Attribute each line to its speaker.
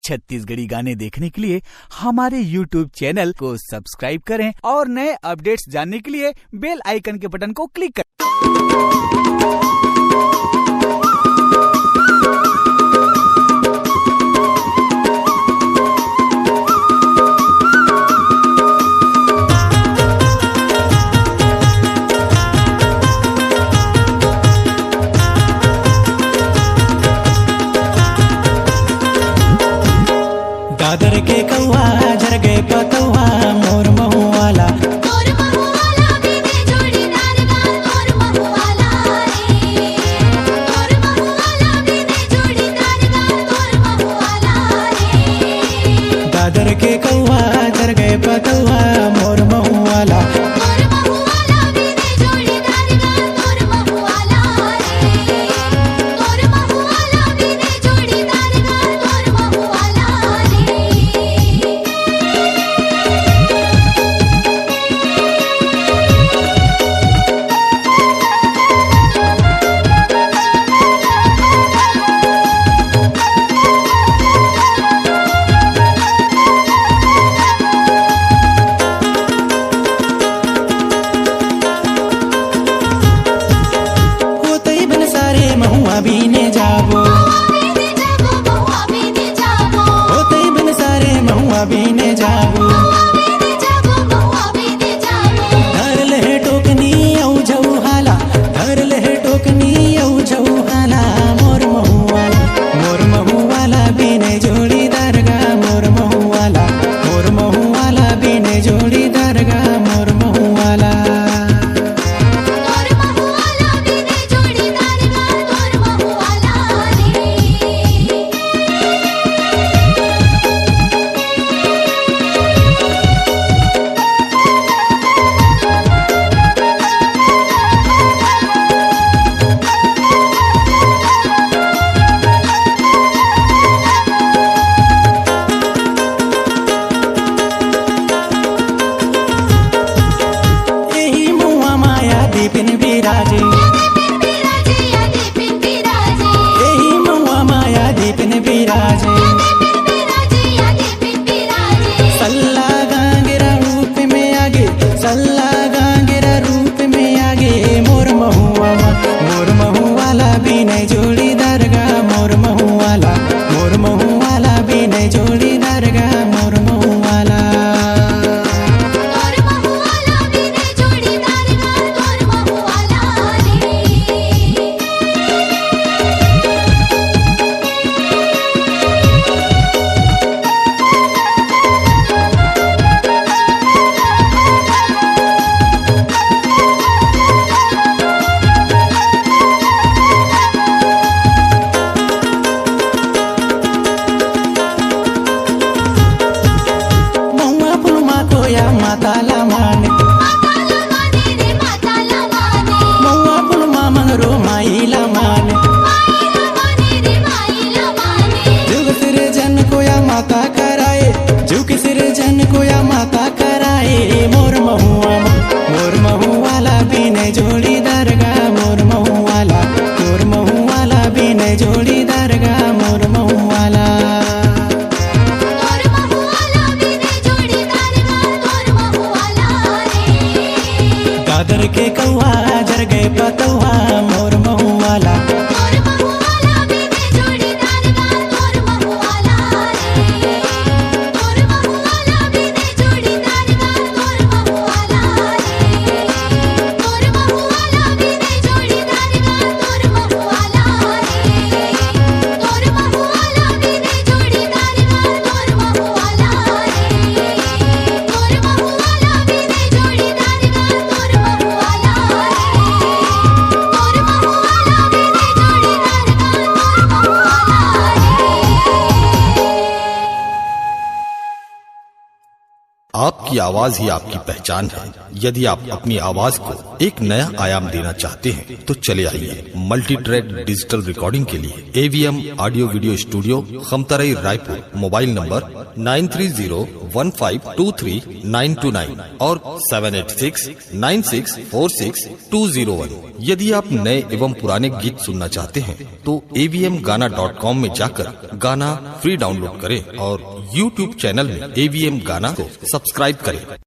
Speaker 1: छत्तीसगढ़ी गाने देखने के लिए हमारे YouTube चैनल को सब्सक्राइब करें और नए अपडेट्स जानने के लिए बेल आइकन के बटन को क्लिक करें।
Speaker 2: दादर के कौआ झर गए पतौआ मोर महुआला
Speaker 3: बिने जोड़ीदार गाल मोर महुआला रे मोर महुआला बिने जोड़ीदार गाल मोर महुआला रे।
Speaker 2: दादर के कौआ झर गए पतौआ मोर महुआला
Speaker 3: बिने जोड़ीदार गाल मोर महुआला रे मोर महुआला बिने जोड़ीदार गाल मोर महुआला रे।
Speaker 2: होतई बन सारे महुआ बीने जाबो
Speaker 3: बिने जाबो महुआ बिने जाबो
Speaker 2: होतई बन सारे महुआ बीने जाबो
Speaker 3: बिने जाबो महुआ बिने जाबो।
Speaker 2: धर लहे टोकनी औ झौहाला धर लहे टोकनी औ झौहाला मोर महुआला बीने जोड़ीदार गा मोर महुआला बीने जोड़ीदार गा मोर महुआला
Speaker 3: मोर महुआला बिने जोड़ीदार गाल मोर महुआला रे।
Speaker 2: यही मुआ माया दीपिन बिराजे यही मुआ माया दीपिन बिराजे सल्ला गांगेरा रूप में आगे सल्ला गांगेरा रूप में आगे मोर महुआला बीने जोड़ीदार गा मोर महुआला बीने जोड़ीदार गा मोर महुआला महुआ फुलमा कोया माताला माने महुआ फुलमा मंगरो माईला माने जुग सिर जन कोया माता कराए जुग सिर जन कोया माता कराए मोर महुआला बीने जोड़ीदार गा मोर महुआला बीने जोड़ीदार गा मोर महुआला
Speaker 3: मोर महुआला बिने जोड़ीदार गाल मोर महुआला
Speaker 4: आपकी आवाज ही आपकी पहचान है। यदि आप अपनी आवाज को एक नया आयाम देना चाहते हैं तो चले आइए मल्टी ट्रैक डिजिटल रिकॉर्डिंग के लिए AVM audio video studio, Khamtarai, Raipur. Mobile number 9301523929 और 7869646201। यदि आप नए एवं पुराने गीत सुनना चाहते हैं तो avmgana.com में जाकर गाना फ्री डाउनलोड करें और YouTube चैनल में AVM गाना को सब्सक्राइब करें।